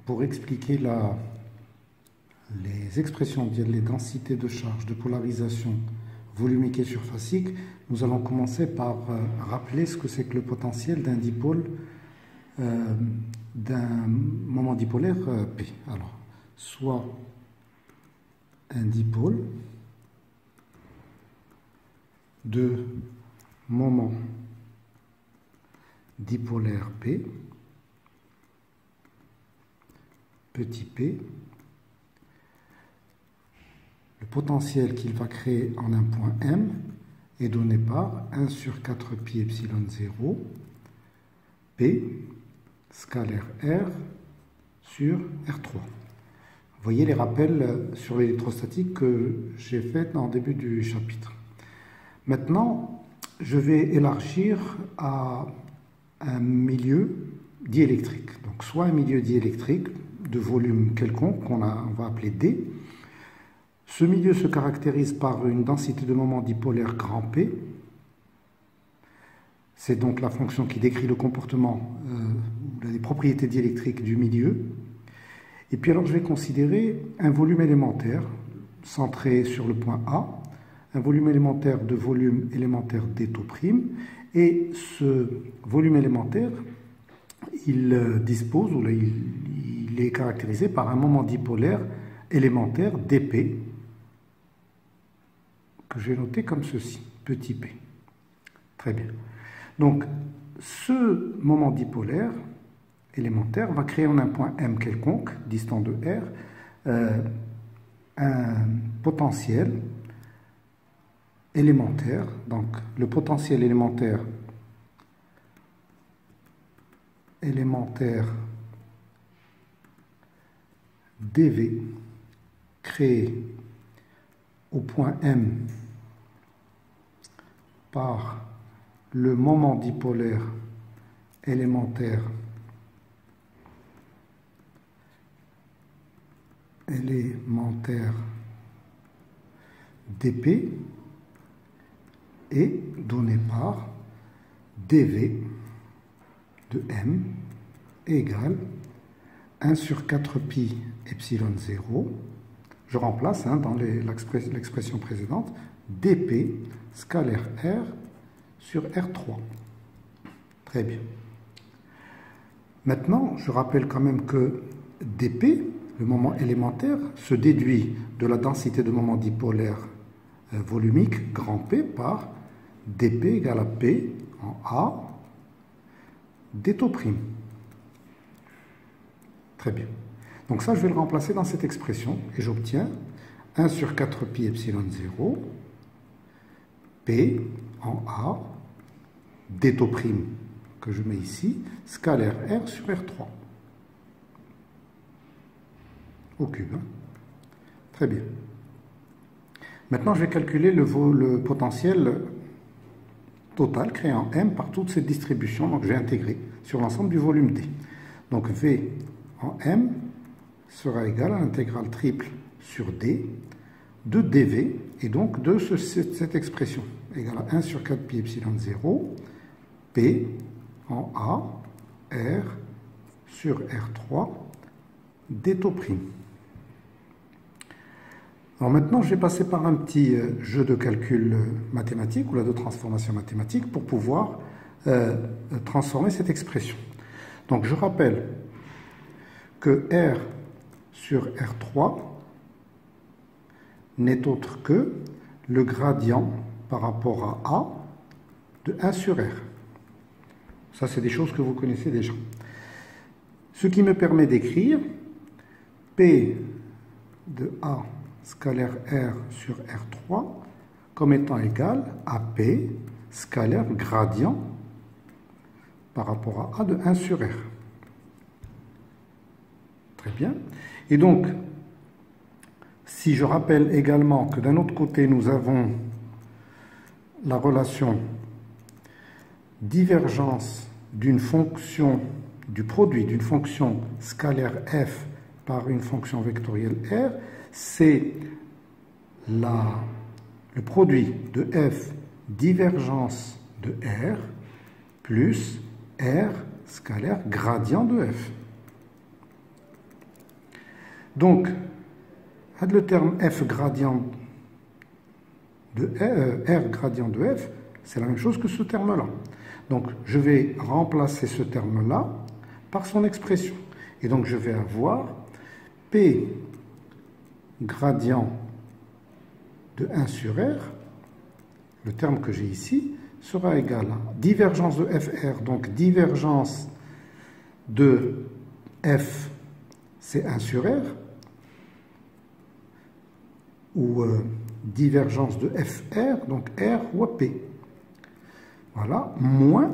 pour expliquer les expressions, les densités de charge, de polarisation volumique et surfacique, nous allons commencer par rappeler ce que c'est que le potentiel d'un dipôle, d'un moment dipolaire P. Alors, soit un dipôle de moment dipolaire P, petit p, le potentiel qu'il va créer en un point M est donné par 1 sur 4 pi epsilon 0 P scalaire R sur R3. Vous voyez les rappels sur l'électrostatique que j'ai fait en début du chapitre. Maintenant, je vais élargir à un milieu diélectrique. Donc, soit un milieu diélectrique de volume quelconque, on va appeler D. Ce milieu se caractérise par une densité de moment dipolaire grand P. C'est donc la fonction qui décrit le comportement, les propriétés diélectriques du milieu. Et puis alors je vais considérer un volume élémentaire centré sur le point A, un volume élémentaire de volume élémentaire d tau prime, et ce volume élémentaire, il dispose, ou il est caractérisé par un moment dipolaire élémentaire dp, que je vais noter comme ceci, petit p. Très bien. Donc, ce moment dipolaire élémentaire va créer en un point M quelconque, distant de R, un potentiel élémentaire. Donc, le potentiel élémentaire dV créé au point M par le moment dipolaire élémentaire dP est donné par dV de M égale 1 sur 4 pi epsilon 0. Je remplace dans l'expression précédente dP scalaire R sur R3. Très bien. Maintenant, je rappelle quand même que dP, le moment élémentaire, se déduit de la densité de moment dipolaire volumique grand P par dP égale à P en A d tau prime. Très bien. Donc ça, je vais le remplacer dans cette expression et j'obtiens 1 sur 4 pi epsilon 0 P en A d tau prime que je mets ici, scalaire R sur R3 au cube. Très bien. Maintenant, je vais calculer le potentiel total créé en M par toute cette distribution, donc je vais intégrer sur l'ensemble du volume D. Donc V en M sera égal à l'intégrale triple sur D de dV, et donc de cette expression, égale à 1 sur 4 pi epsilon 0, P en A, R sur R3, d tau prime. Alors maintenant, je vais passer par un petit jeu de calcul mathématique, ou de transformation mathématique, pour pouvoir transformer cette expression. Donc je rappelle que R sur R3 n'est autre que le gradient par rapport à A de 1 sur R. Ça, c'est des choses que vous connaissez déjà. Ce qui me permet d'écrire P de A scalaire R sur R3 comme étant égal à P scalaire gradient par rapport à A de 1 sur R. Très bien. Et donc, si je rappelle également que d'un autre côté, nous avons la relation divergence d'une fonction, du produit d'une fonction scalaire f par une fonction vectorielle r, c'est le produit de f divergence de r plus r scalaire gradient de f. Donc, le terme F gradient de R gradient de F, c'est la même chose que ce terme-là. Donc, je vais remplacer ce terme-là par son expression. Et donc, je vais avoir P gradient de 1 sur R, le terme que j'ai ici, sera égal à divergence de FR, donc divergence de F, c'est 1 sur R, ou divergence de FR, donc R ou P. Voilà, moins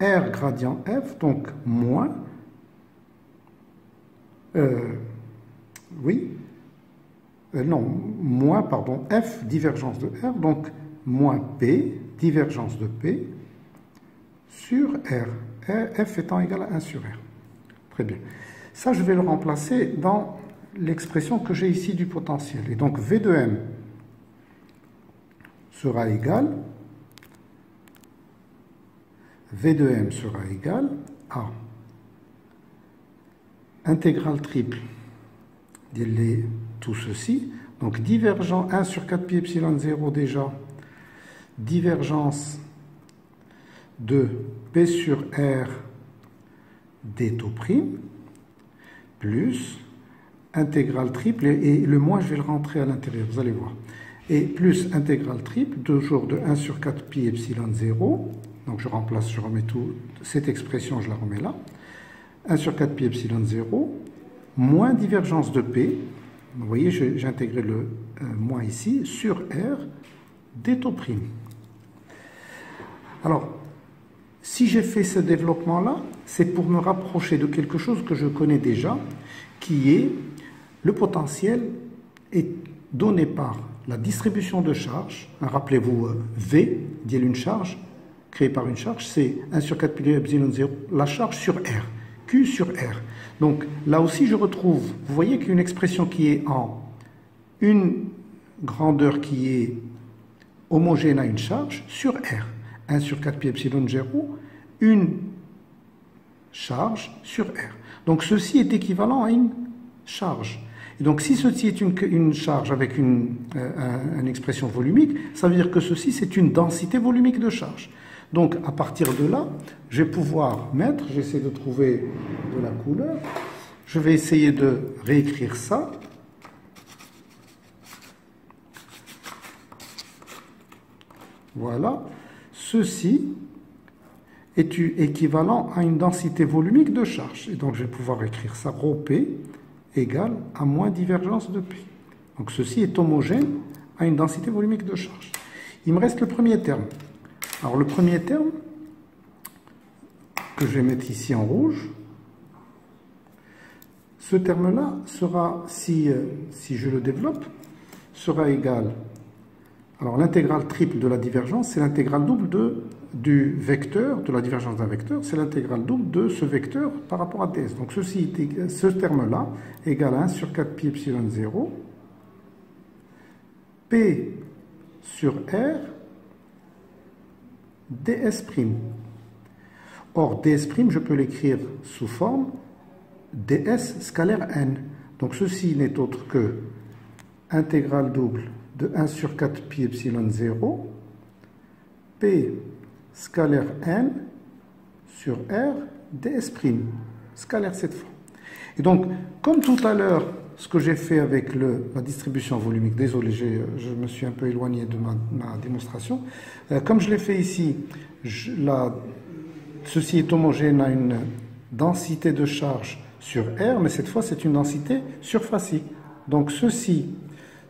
R gradient F, donc moins, moins, pardon, F divergence de R, donc moins P, divergence de P, sur R, F étant égal à 1 sur R. Très bien. Ça, je vais le remplacer dans l'expression que j'ai ici du potentiel. Et donc, V de M sera égal, V de M sera égal à intégrale triple de tout ceci. Donc, divergent 1 sur 4 pi epsilon 0 déjà, divergence de P sur R d taux prime, plus intégrale triple, et le moins je vais le rentrer à l'intérieur, vous allez voir, et plus intégrale triple, toujours de 1 sur 4 pi epsilon 0, donc je remplace, je remets tout, cette expression je la remets là, 1 sur 4 pi epsilon 0, moins divergence de P, vous voyez j'ai intégré le moins ici, sur R d taux prime. Alors, si j'ai fait ce développement-là, c'est pour me rapprocher de quelque chose que je connais déjà, qui est le potentiel est donné par la distribution de charge. Rappelez-vous, V, dit une charge, créée par une charge, c'est 1 sur 4 pi epsilon 0, la charge sur R, Q sur R. Donc là aussi, je retrouve, vous voyez qu'il y a une expression qui est en une grandeur qui est homogène à une charge sur R. 1 sur 4 pi epsilon 0, une charge sur R. Donc ceci est équivalent à une charge. Et donc si ceci est une charge avec une expression volumique, ça veut dire que ceci c'est une densité volumique de charge. Donc à partir de là, je vais pouvoir mettre, j'essaie de trouver de la couleur, je vais essayer de réécrire ça. Voilà. Ceci est équivalent à une densité volumique de charge. Et donc, je vais pouvoir écrire ça, ρP égale à moins divergence de P. Donc, ceci est homogène à une densité volumique de charge. Il me reste le premier terme. Alors, le premier terme, que je vais mettre ici en rouge, ce terme-là sera, si je le développe, sera égal. Alors, l'intégrale triple de la divergence, c'est l'intégrale double du vecteur, de la divergence d'un vecteur, c'est l'intégrale double de ce vecteur par rapport à ds. Donc, ce terme-là égale à 1 sur 4 pi epsilon 0, P sur R, ds'. Or, ds', je peux l'écrire sous forme ds scalaire n. Donc, ceci n'est autre que intégrale double de 1 sur 4 pi epsilon 0, P scalaire n sur R ds', scalaire cette fois. Et donc, comme tout à l'heure, ce que j'ai fait avec la distribution volumique, désolé, je me suis un peu éloigné de ma démonstration, comme je l'ai fait ici, ceci est homogène à une densité de charge sur R, mais cette fois c'est une densité surfacique. Donc ceci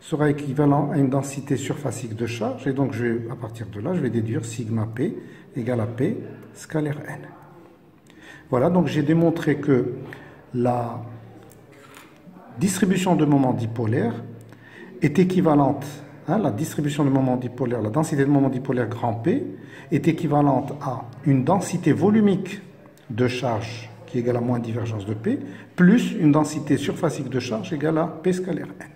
sera équivalent à une densité surfacique de charge, et donc à partir de là, je vais déduire sigma P égale à P scalaire N. Voilà, donc j'ai démontré que la distribution de moment dipolaire est équivalente, la distribution de moment dipolaire, la densité de moment dipolaire grand P est équivalente à une densité volumique de charge qui est égale à moins divergence de P, plus une densité surfacique de charge égale à P scalaire N.